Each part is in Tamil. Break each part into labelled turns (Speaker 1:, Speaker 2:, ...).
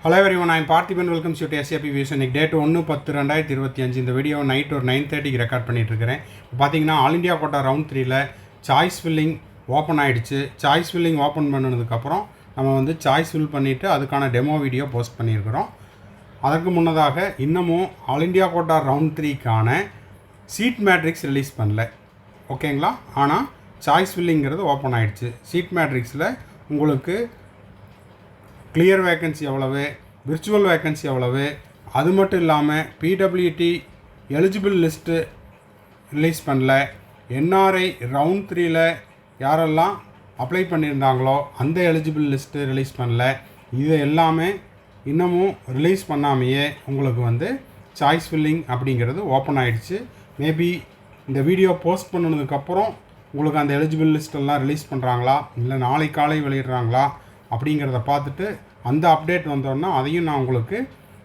Speaker 1: Hello everyone, I am Parthiban. Welcome to SAP Vision. Date 1-10-2025 இந்த வீடியோ நைட் ஒரு 9:30க்கு ரெக்கார்ட் பண்ணிட்டு இருக்கிறேன். பார்த்தீங்கன்னா ஆல் இந்தியா கோட்டா ரவுண்ட் 3ல சாய்ஸ் ஃபில்லிங் ஓப்பன் ஆயிடுச்சு. சாய்ஸ் ஃபில்லிங் ஓப்பன் பண்ணதுக்கப்புறம் நம்ம வந்து சாய்ஸ் ஃபில் பண்ணிவிட்டு அதுக்கான டெமோ வீடியோ போஸ்ட் பண்ணியிருக்கிறோம். அதற்கு முன்னதாக இன்னமும் ஆல் இந்தியா கோட்டா ரவுண்ட் 3க்கான சீட் மேட்ரிக்ஸ் ரிலீஸ் பண்ணல, ஓகேங்களா? ஆனால் சாய்ஸ் ஃபில்லிங்கிறது ஓப்பன் ஆகிடுச்சு. சீட் மேட்ரிக்ஸில் உங்களுக்கு கிளியர் வேக்கன்சி எவ்வளவு, விர்ச்சுவல் வேக்கன்சி எவ்வளவு, அது மட்டும் இல்லாமல் பிடபிள்யூடி எலிஜிபிள் லிஸ்ட்டு ரிலீஸ் பண்ணல. என்ஆர்ஐ ரவுண்ட் 3ல யாரெல்லாம் அப்ளை பண்ணியிருந்தாங்களோ அந்த எலிஜிபிள் லிஸ்ட்டு ரிலீஸ் பண்ணல. இது எல்லாமே இன்னமும் ரிலீஸ் பண்ணாமையே உங்களுக்கு வந்து சாய்ஸ் ஃபில்லிங் அப்படிங்கிறது ஓப்பன் ஆகிடுச்சு. மேபி இந்த வீடியோ போஸ்ட் பண்ணதுக்கப்புறம் உங்களுக்கு அந்த எலிஜிபிள் லிஸ்ட்டெல்லாம் ரிலீஸ் பண்ணுறாங்களா இல்லை நாளை காலை வெளியிடுறாங்களா அப்படிங்கிறத பார்த்துட்டு அந்த அப்டேட் வந்தோன்னா அதையும் நான் உங்களுக்கு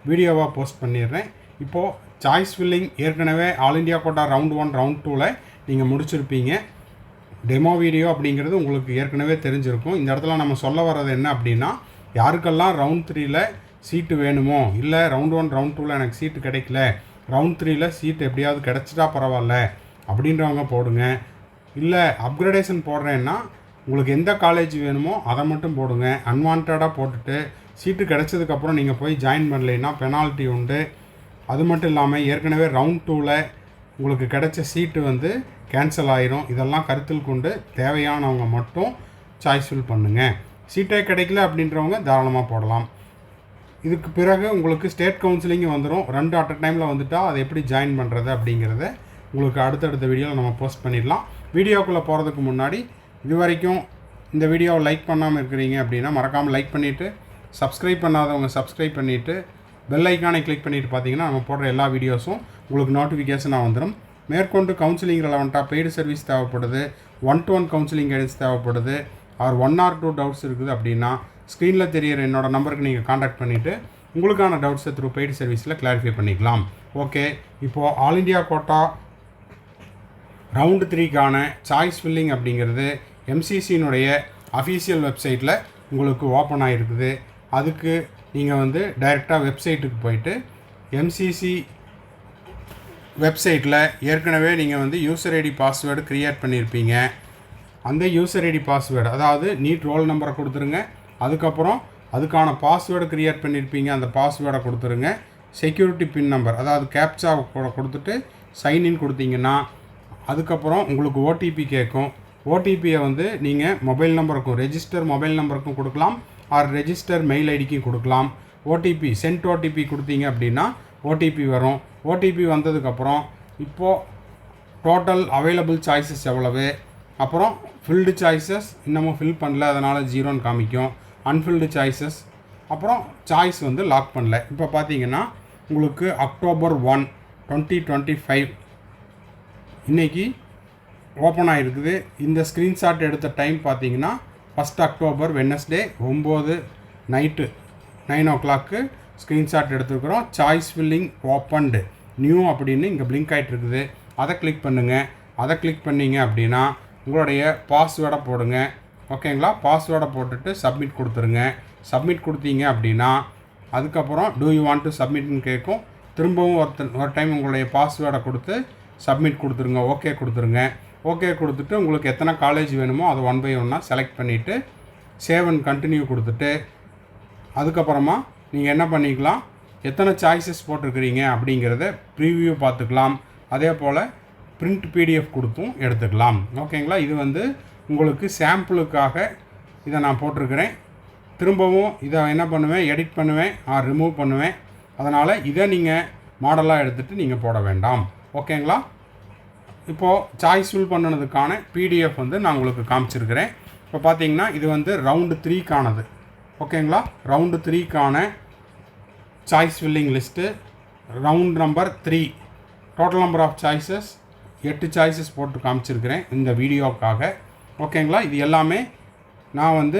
Speaker 1: வீடியோவாக போஸ்ட் பண்ணிடுறேன். இப்போது சாய்ஸ் ஃபில்லிங் ஏற்கனவே all India quota round 1 round 2ல் நீங்கள் முடிச்சிருப்பீங்க. டெமோ வீடியோ அப்படிங்கிறது உங்களுக்கு ஏற்கனவே தெரிஞ்சிருக்கும். இந்த இடத்துல நம்ம சொல்ல வர்றது என்ன அப்படின்னா, யாருக்கெல்லாம் ரவுண்ட் 3ல் சீட்டு வேணுமோ, இல்லை ரவுண்ட் 1 ரவுண்ட் 2ல் எனக்கு சீட்டு கிடைக்கல, ரவுண்ட் 3ல் சீட்டு எப்படியாவது கிடச்சிட்டா பரவாயில்ல அப்படின்றவங்க போடுங்க. இல்லை அப்கிரேடேஷன் போடுறேன்னா உங்களுக்கு எந்த காலேஜ் வேணுமோ அதை மட்டும் போடுங்க. அன்வான்டாக போட்டுட்டு சீட்டு கிடச்சதுக்கப்புறம் நீங்கள் போய் ஜாயின் பண்ணலைன்னா பெனால்ட்டி உண்டு. அது மட்டும் இல்லாமல் ஏற்கனவே ரவுண்ட் 2ல் உங்களுக்கு கிடைச்ச சீட்டு வந்து கேன்சல் ஆயிரும். இதெல்லாம் கருத்தில் கொண்டு தேவையானவங்க மட்டும் சாய்ஸ் ஃபில் பண்ணுங்கள். சீட்டே கிடைக்கல அப்படின்றவங்க தாராளமாக போடலாம். இதுக்கு பிறகு உங்களுக்கு ஸ்டேட் கவுன்சிலிங்கு வந்துடும். 2 அட் அ டைமில் வந்துட்டால் அதை எப்படி ஜாயின் பண்ணுறது அப்படிங்கிறத உங்களுக்கு அடுத்தடுத்த வீடியோவில் நம்ம போஸ்ட் பண்ணிடலாம். வீடியோக்குள்ளே போகிறதுக்கு முன்னாடி இது வரைக்கும் இந்த வீடியோவை லைக் பண்ணாமல் இருக்கிறீங்க அப்படின்னா மறக்காமல் லைக் பண்ணிவிட்டு, சப்ஸ்கிரைப் பண்ணாதவங்க சப்ஸ்கிரைப் பண்ணிவிட்டு பெல் ஐக்கானை கிளிக் பண்ணிவிட்டு பார்த்தீங்கன்னா நம்ம போடுற எல்லா வீடியோஸும் உங்களுக்கு நோட்டிஃபிகேஷனாக வந்துடும். மேற்கொண்டு கவுன்சிலிங் ரெலவெண்ட்டாக பெய்டு சர்வீஸ் தேவைப்படுது, 1-to-1 கவுன்சிலிங் கைடன்ஸ் தேவைப்படுது, ஆர் 1 or 2 டவுட்ஸ் இருக்குது அப்படின்னா ஸ்க்ரீனில் தெரியிற என்னோடய நம்பருக்கு நீங்கள் காண்டாக்ட் பண்ணிவிட்டு உங்களுக்கான டவுட்ஸை த்ரூ பெய்டு சர்வீஸில் கிளாரிஃபை பண்ணிக்கலாம். ஓகே, இப்போது ஆல் இண்டியா கோட்டா ரவுண்டு 3க்கான சாய்ஸ் ஃபில்லிங் அப்படிங்கிறது எம்சிசியினுடைய அஃபீஷியல் வெப்சைட்டில் உங்களுக்கு ஓப்பன் ஆகிருக்குது. அதுக்கு நீங்கள் வந்து டைரெக்டாக வெப்சைட்டுக்கு போயிட்டு எம்சிசி வெப்சைட்டில் ஏற்கனவே நீங்கள் வந்து யூசர் ஐடி பாஸ்வேர்டு க்ரியேட் பண்ணியிருப்பீங்க. அந்த யூசர் ஐடி பாஸ்வேர்டு, அதாவது நீட் ரோல் நம்பரை கொடுத்துருங்க. அதுக்கப்புறம் அதுக்கான பாஸ்வேர்டு க்ரியேட் பண்ணியிருப்பீங்க, அந்த பாஸ்வேர்டை கொடுத்துருங்க. செக்யூரிட்டி பின் நம்பர், அதாவது கேப்சா கொடுத்துட்டு சைன்இன் கொடுத்தீங்கன்னா அதுக்கப்புறம் உங்களுக்கு ஓடிபி கேட்கும். ஓடிபியை வந்து நீங்கள் மொபைல் நம்பருக்கும் ரெஜிஸ்டர் மொபைல் நம்பருக்கும் கொடுக்கலாம், ஆர் ரெஜிஸ்டர் மெயில் ஐடிக்கும் கொடுக்கலாம். ஓடிபி சென்ட் ஓடிபி கொடுத்தீங்க அப்படின்னா ஓடிபி வரும். ஓடிபி வந்ததுக்கப்புறம் இப்போது டோட்டல் அவைலபிள் சாய்ஸஸ் எவ்வளவு, அப்புறம் ஃபில்டு சாய்ஸஸ் இன்னமும் ஃபில் பண்ணல அதனால் 0ன்னு காமிக்கும். அன்ஃபில்டு சாய்ஸஸ், அப்புறம் சாய்ஸ் வந்து லாக் பண்ணல. இப்போ பார்த்தீங்கன்னா உங்களுக்கு October 1, 2025 இன்றைக்கி ஓப்பன் ஆகிருக்குது. இந்த ஸ்க்ரீன்ஷாட் எடுத்த டைம் பார்த்தீங்கன்னா 1 October Wednesday 9 night 9 o'clock screenshot எடுத்துருக்குறோம். சாய்ஸ் ஃபில்லிங் ஓப்பன்டு நியூ அப்படின்னு இங்கே பிளிங்க் ஆகிட்டு இருக்குது. அதை கிளிக் பண்ணுங்கள். அதை கிளிக் பண்ணிங்க அப்படின்னா உங்களுடைய பாஸ்வேர்டை போடுங்க, ஓகேங்களா? பாஸ்வேர்டை போட்டுட்டு சப்மிட் கொடுத்துருங்க. சப்மிட் கொடுத்தீங்க அப்படின்னா அதுக்கப்புறம் டூ யூ வாண்ட் டு சப்மிட்னு கேட்கும். திரும்பவும் ஒரு டைம் உங்களுடைய பாஸ்வேர்டை கொடுத்து சப்மிட் கொடுத்துருங்க, ஓகே கொடுத்துருங்க. ஓகே கொடுத்துட்டு உங்களுக்கு எத்தனை காலேஜ் வேணுமோ அதை 1 by 1 செலக்ட் பண்ணிவிட்டு சேவ் அண்ட் கண்டினியூ கொடுத்துட்டு அதுக்கப்புறமா நீங்கள் என்ன பண்ணிக்கலாம், எத்தனை சாய்ஸஸ் போட்டிருக்கிறீங்க அப்படிங்கிறத ப்ரீவியூ பார்த்துக்கலாம். அதே போல் பிரிண்ட் பிடிஎஃப் கொடுத்தும் எடுத்துக்கலாம், ஓகேங்களா? இது வந்து உங்களுக்கு சாம்பிளுக்காக இதை நான் போட்டிருக்கிறேன். திரும்பவும் இதை என்ன பண்ணுவேன், எடிட் பண்ணுவேன் ஆர் ரிமூவ் பண்ணுவேன். அதனால் இதை நீங்கள் மாடலாக எடுத்துகிட்டு நீங்கள் போட வேண்டாம், ஓகேங்களா? இப்போது சாய்ஸ் ஃபில் பண்ணினதுக்கான பிடிஎஃப் வந்து நான் உங்களுக்கு காமிச்சிருக்கிறேன். இப்போ பார்த்தீங்கன்னா இது வந்து ரவுண்டு 3க்கானது, ஓகேங்களா? ரவுண்டு 3க்கான choice filling list round number 3. Total number of choices 8 choices போட்டு காமிச்சிருக்கிறேன் இந்த வீடியோக்காக, ஓகேங்களா? இது எல்லாமே நான் வந்து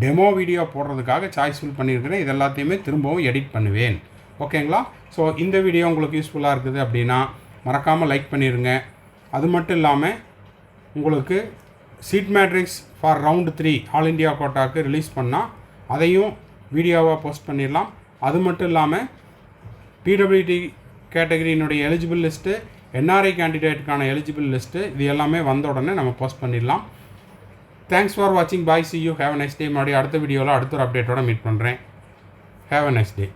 Speaker 1: டெமோ வீடியோ போடுறதுக்காக சாய்ஸ் ஃபில் பண்ணியிருக்கிறேன். இது எல்லாத்தையுமே திரும்பவும் எடிட் பண்ணுவேன், ஓகேங்களா? ஸோ இந்த வீடியோ உங்களுக்கு யூஸ்ஃபுல்லாக இருக்குது அப்படின்னா மறக்காமல் லைக் பண்ணிடுங்க. அது மட்டும் இல்லாமல் உங்களுக்கு seat matrix for round 3 all India கோட்டாவுக்கு ரிலீஸ் பண்ணால் அதையும் வீடியோவாக போஸ்ட் பண்ணிடலாம். அது மட்டும் இல்லாமல் பிடபிள்யூடி கேட்டகரியினுடைய எலிஜிபிள் லிஸ்ட்டு, என்ஆர்ஐ கேண்டிடேட்டுக்கான எலிஜிபிள் லிஸ்ட்டு, இது எல்லாமே வந்த உடனே நம்ம போஸ்ட் பண்ணிடலாம். தேங்க்ஸ் ஃபார் வாட்சிங். Bye, see you, have a nice day. மறுபடியும் அடுத்த வீடியோவில் அடுத்த ஒரு அப்டேட்டோட மீட் பண்ணுறேன். Have a nice day.